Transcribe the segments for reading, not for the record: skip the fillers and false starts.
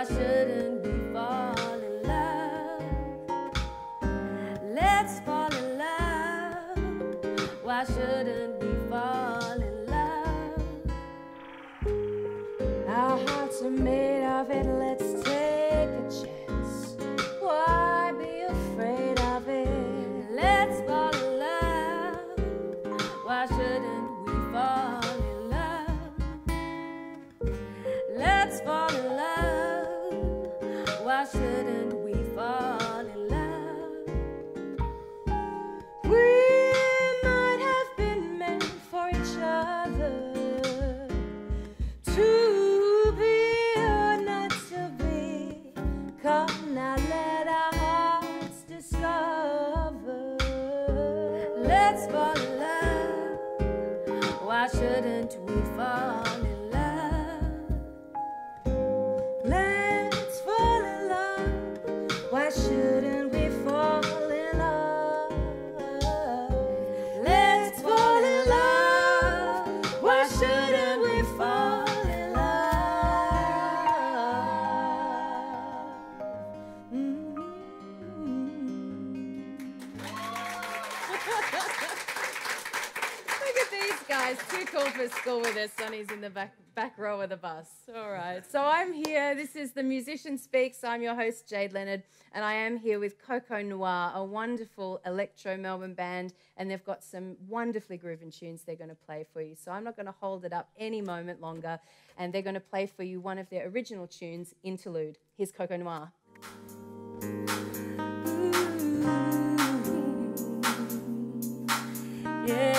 Why shouldn't we fall in love? Let's fall in love. Why shouldn't we fall in love? Our hearts are made of it, let's take a chance. Why be afraid of it? Let's fall in love. Why shouldn't we fall in love? Let's fall in love. Why shouldn't we fall in love? We might have been meant for each other, to be or not to be. Come now, let our hearts discover. Let's fall in love. Why shouldn't we fall in love? Let's fall in love. Why shouldn't we fall in love? Let's fall in love. Why shouldn't we fall in Look at these guys, too cool for school with their sonnies in the back row of the bus. All right, so I'm here. This is The Musician Speaks. I'm your host, Jade Leonard, and I am here with Noire, a wonderful electro Melbourne band, and they've got some wonderfully grooving tunes they're going to play for you. So I'm not going to hold it up any moment longer, and they're going to play for you one of their original tunes, Interlude. Here's Noire. Yeah.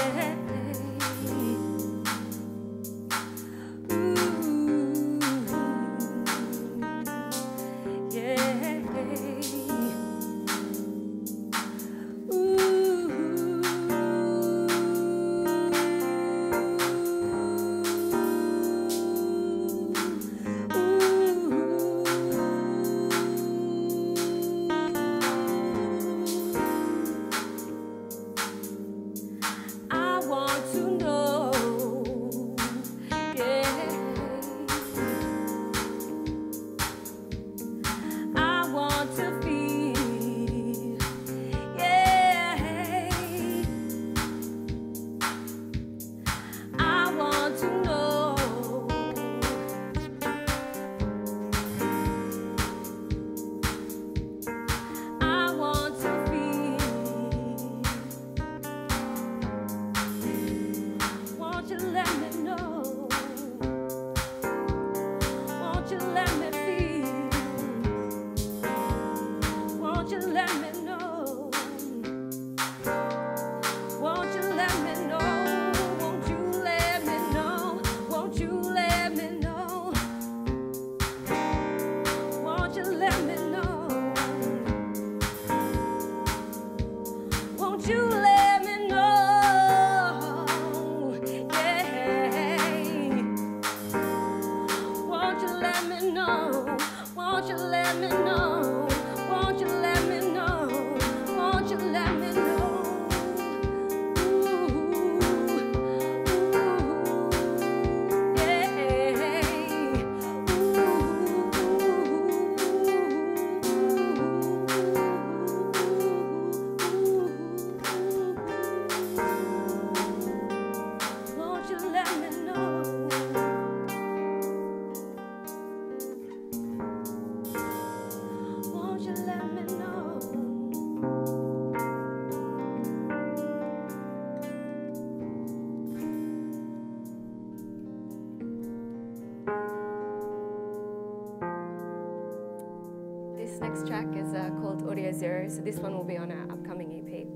This next track is called Audio Zero, so this one will be on our upcoming EP.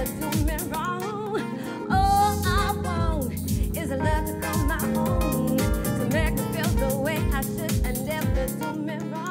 never do me wrong. All I want is a love to call my own, to make me feel the way I should and never do me wrong.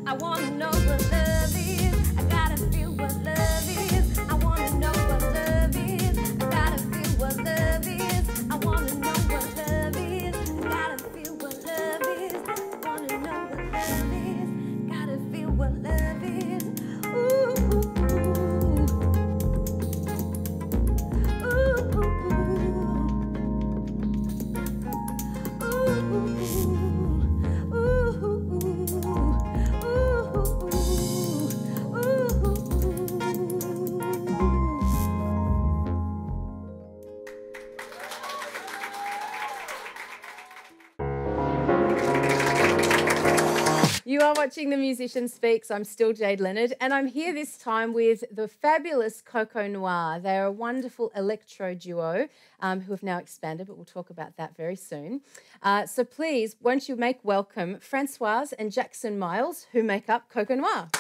I wanna know what love is. I gotta feel what love is. I wanna know what love is. I gotta feel what love is. I wanna know what love is. I gotta feel what love is. I wanna know what love is. Gotta feel what love is. Ooh, You are watching The Musician Speaks. I'm still Jade Leonard, and I'm here this time with the fabulous Coco Noire. They're a wonderful electro duo who have now expanded, but we'll talk about that very soon. So please, won't you make welcome Francoise and Jackson Miles, who make up Coco Noire.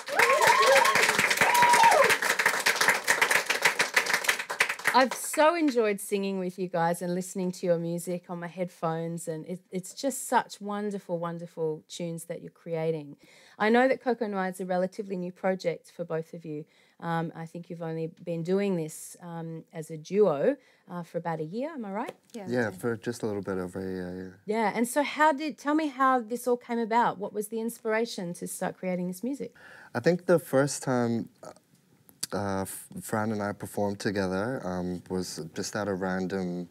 I've so enjoyed singing with you guys and listening to your music on my headphones, and it's just such wonderful, wonderful tunes that you're creating. I know that Coco Noire is a relatively new project for both of you. I think you've only been doing this as a duo for about a year, am I right? Yeah, for just a little bit over a year. Yeah, and so tell me how this all came about. What was the inspiration to start creating this music? I think the first time Fran and I performed together was just at a random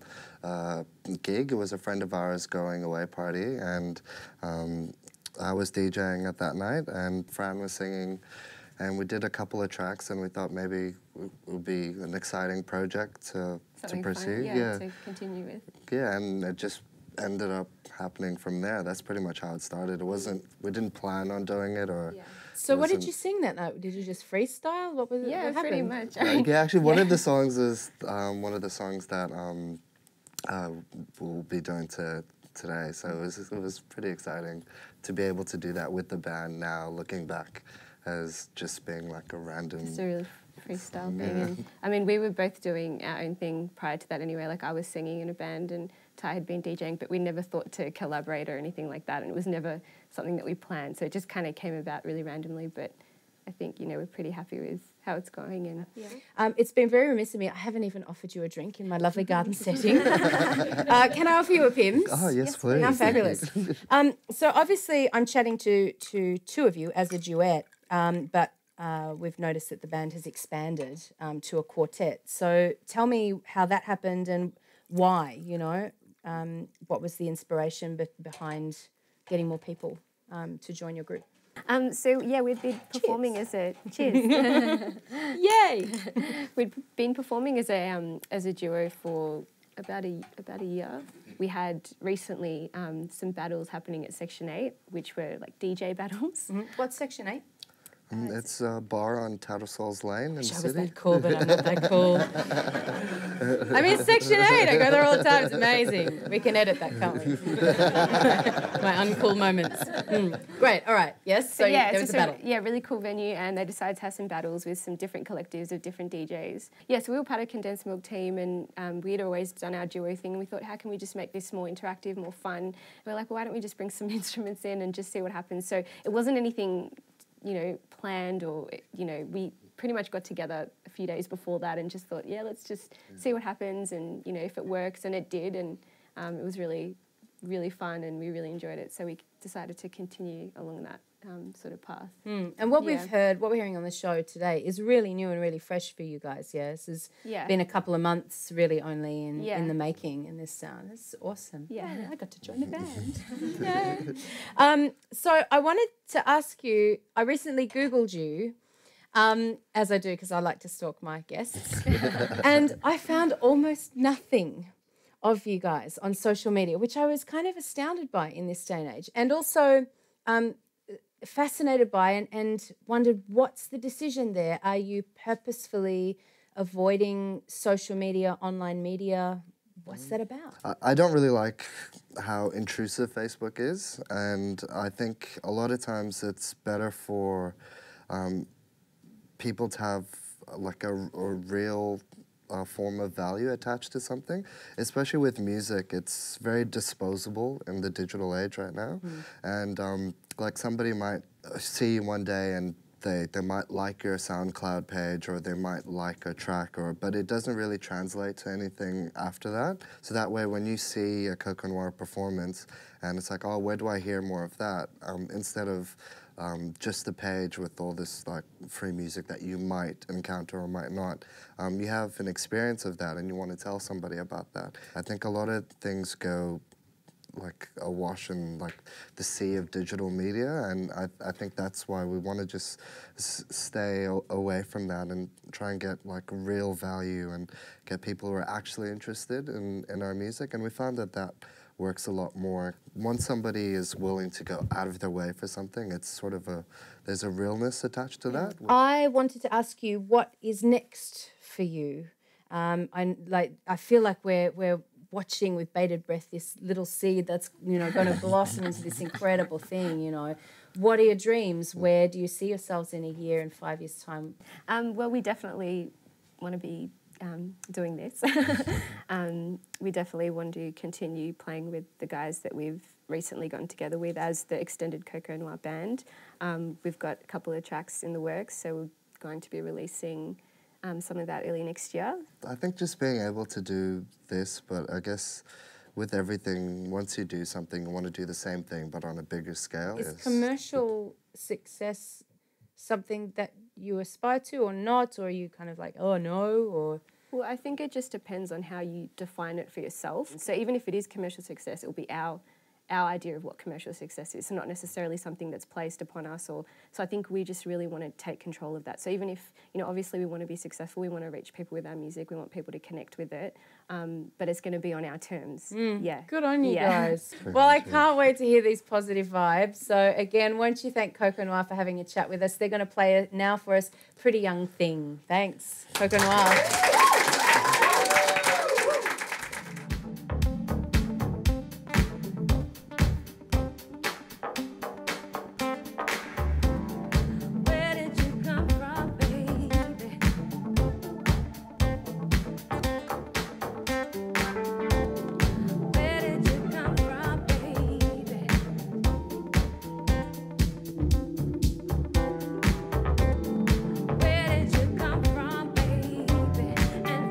gig. It was a friend of ours going away party, and I was DJing at that night, and Fran was singing, and we did a couple of tracks, and we thought maybe it would be an exciting project to pursue. Fun, to continue with. Yeah, and it just ended up happening from there. That's pretty much how it started. We didn't plan on doing it, or... Yeah. So what did you sing that night? Did you just freestyle? What was it? Yeah, what pretty happened? much. Yeah, actually, one of the songs is one of the songs that we'll be doing today. So it was pretty exciting to be able to do that with the band now, looking back as just being like a random... Just a really freestyle thing. And, I mean, we were both doing our own thing prior to that anyway. Like, I was singing in a band and Ty had been DJing, but we never thought to collaborate or anything like that, and it was never something that we planned. So it just kind of came about really randomly, but I think, you know, we're pretty happy with how it's going. And it's been very remiss of me. I haven't even offered you a drink in my lovely garden setting. Can I offer you a Pimm's? Oh, yes, please. How fabulous. So obviously I'm chatting to two of you as a duet, but we've noticed that the band has expanded to a quartet. So tell me how that happened and why, you know, what was the inspiration behind getting more people to join your group? So yeah, we've been performing as a Yay! We'd been performing as a duo for about a year. We had recently some battles happening at Section 8, which were like DJ battles. Mm-hmm. What's Section 8? It's a bar on Tattersall's Lane in the city. I was that cool, but I'm not that cool. I'm in Section 8. I go there all the time. It's amazing. We can edit that, can't we? My uncool moments. Great. All right. Yes. So yeah, there was a battle. Yeah, really cool venue, and they decided to have some battles with some different collectives of different DJs. Yeah, so we were part of Condensed Milk team, and we had always done our duo thing. And we thought, how can we just make this more interactive, more fun? And we're like, well, why don't we just bring some instruments in and just see what happens? So it wasn't anything, you know, planned, or, you know, we pretty much got together a few days before that and just thought, yeah, let's just see what happens, and, you know, if it works, and it did, and it was really, really fun, and we really enjoyed it, so we decided to continue along that sort of path. And what we've heard, what we're hearing on the show today is really new and really fresh for you guys, yeah? This has been a couple of months really only in the making, and this sound is awesome. Yeah. I got to join the band. So I wanted to ask you, I recently Googled you, as I do because I like to stalk my guests, and I found almost nothing of you guys on social media, which I was kind of astounded by in this day and age. And also, fascinated by and wondered, what's the decision there? Are you purposefully avoiding social media, online media? What's that about? I don't really like how intrusive Facebook is, and I think a lot of times it's better for people to have like a real form of value attached to something, especially with music. It's very disposable in the digital age right now, and like somebody might see you one day and they might like your SoundCloud page, or they might like a track, but it doesn't really translate to anything after that. So that way, when you see a Coco Noire performance, and it's like, oh, where do I hear more of that? Instead of just the page with all this like free music that you might encounter or might not, you have an experience of that, and you want to tell somebody about that. I think a lot of things go like awash in like the sea of digital media, and I think that's why we want to just stay away from that and try and get like real value and get people who are actually interested in our music. And we found that that works a lot more. Once somebody is willing to go out of their way for something, it's sort of there's a realness attached to that. I wanted to ask you, what is next for you? I feel like we're watching with bated breath this little seed that's, you know, going to blossom into this incredible thing, you know. What are your dreams? Where do you see yourselves in a year and 5 years' time? Well, we definitely want to be doing this. We definitely want to continue playing with the guys that we've recently gotten together with as the extended Coco Noire band. We've got a couple of tracks in the works, so we're going to be releasing some of that early next year. I think just being able to do this, but I guess with everything, once you do something, you want to do the same thing, but on a bigger scale. Is commercial success something that you aspire to or not, or are you kind of like, oh no, or? Well, I think it just depends on how you define it for yourself. So even if it is commercial success, it will be our idea of what commercial success is, so not necessarily something that's placed upon us. So I think we just really want to take control of that. So even if, you know, obviously we want to be successful, we want to reach people with our music, we want people to connect with it, but it's going to be on our terms. Yeah. Good on you guys. Well, I can't wait to hear these positive vibes. So again, won't you thank Coco Noire for having a chat with us? They're going to play now for us, Pretty Young Thing. Thanks, Coco Noire. Where did you come from, baby? And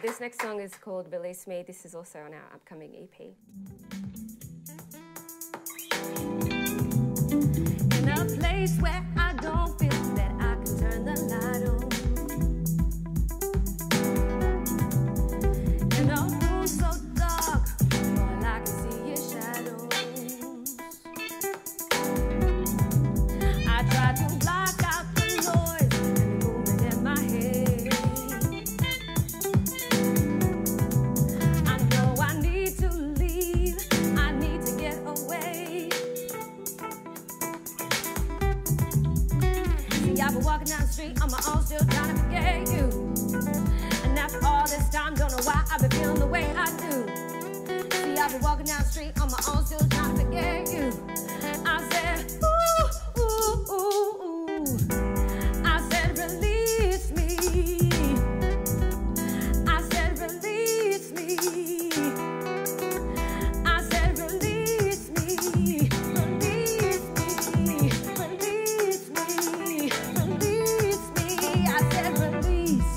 This next song is called Release Me. This is also on our upcoming EP. In a place where I don't feel that I can turn the light on. In a room so dark, all I can see is shadows. I try to block out the noise and the movement in my head. I know I need to leave, I need to get away. See, I've been walking down the street on my own, still trying to forget you. And after all this time, don't know why I've been feeling the way I do. See, I've been walking down the street on my own, still trying to forget you. I said, ooh, ooh, ooh, ooh. I said, release me. I said, release me. I said, release me. Release me. Release me. Release me. I said, release.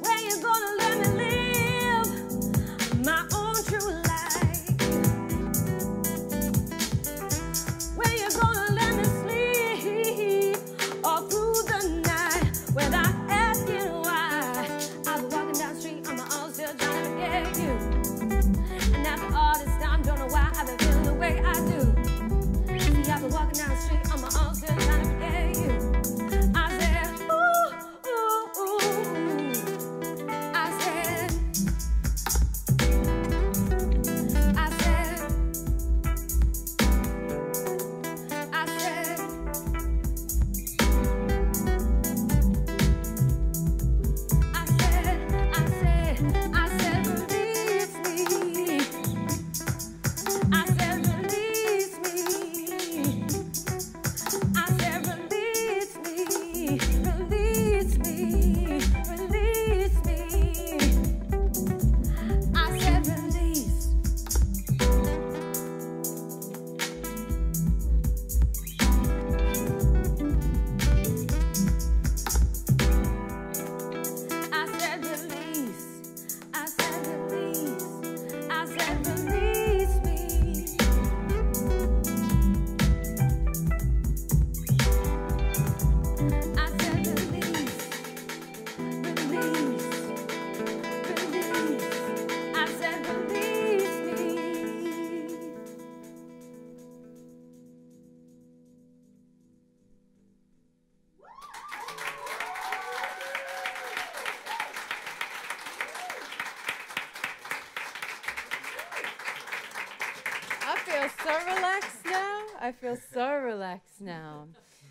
Where you gonna let me live my own true life? Where you gonna let me sleep all through the night without asking why? I've been walking down the street on my own, still trying to forget you. And after all this time, don't know why I've been feeling the way I do. See, I've been walking down the street on my own, still trying to forget you. I said, ooh, ooh, ooh, ooh. I said, I said, I said, I said, release me. I said, release me. I said, release me. Release me. Release me. I said, release. I said, release. I said, release. I said, release me. I said, release. Release. Release. I said, release me. I feel so relaxed now. I feel so relaxed now.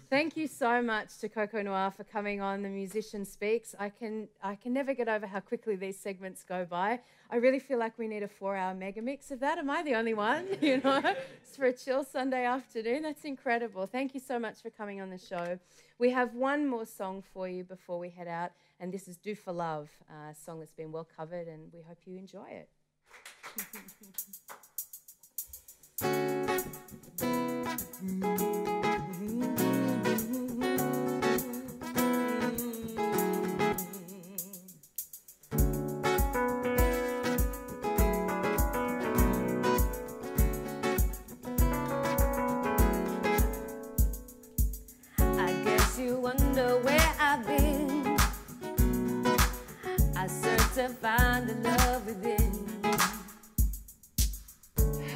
Thank you so much to Coco Noire for coming on The Musician Speaks. I can never get over how quickly these segments go by. I really feel like we need a 4-hour mega mix of that. Am I the only one? You know, it's for a chill Sunday afternoon. That's incredible. Thank you so much for coming on the show. We have one more song for you before we head out, and this is Do For Love, a song that's been well covered, and we hope you enjoy it. I guess you wonder where I've been. I searched to find the love within.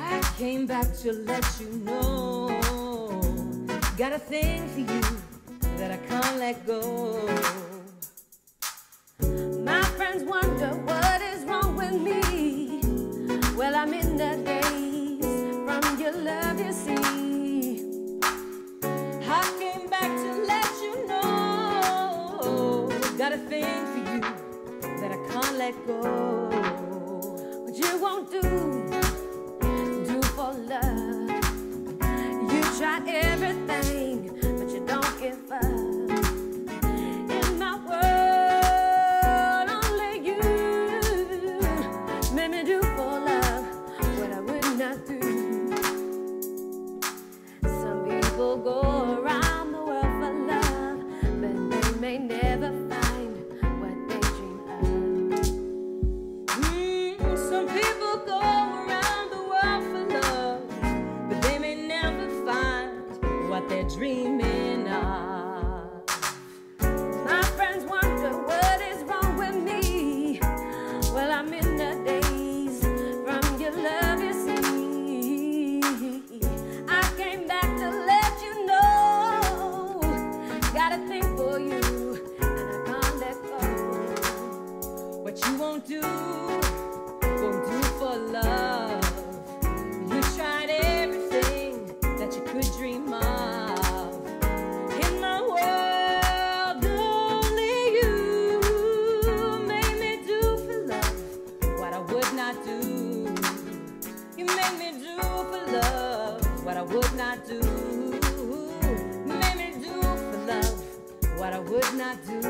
I came back to let you know, got a thing for you that I can't let go. My friends wonder what is wrong with me. Well, I'm in the daze from your love, you see. I came back to let you know, got a thing for you let go. What you won't do for love. You try everything, but you don't give up. In my world, only you made me do for love what I would not do. Some people go around the world for love, but they may never find what they dream of. Some people go around the world for love, but they may never find what they're dreaming of. My friends wonder what is wrong with me. Well, I'm in the daze from your love, you see. I came back to let you know, got a thing for you, and I can't let go. What you won't do for love. You tried everything that you could dream of. In my world, only you made me do for love what I would not do. You made me do for love what I would not do. You made me do for love what I would not do.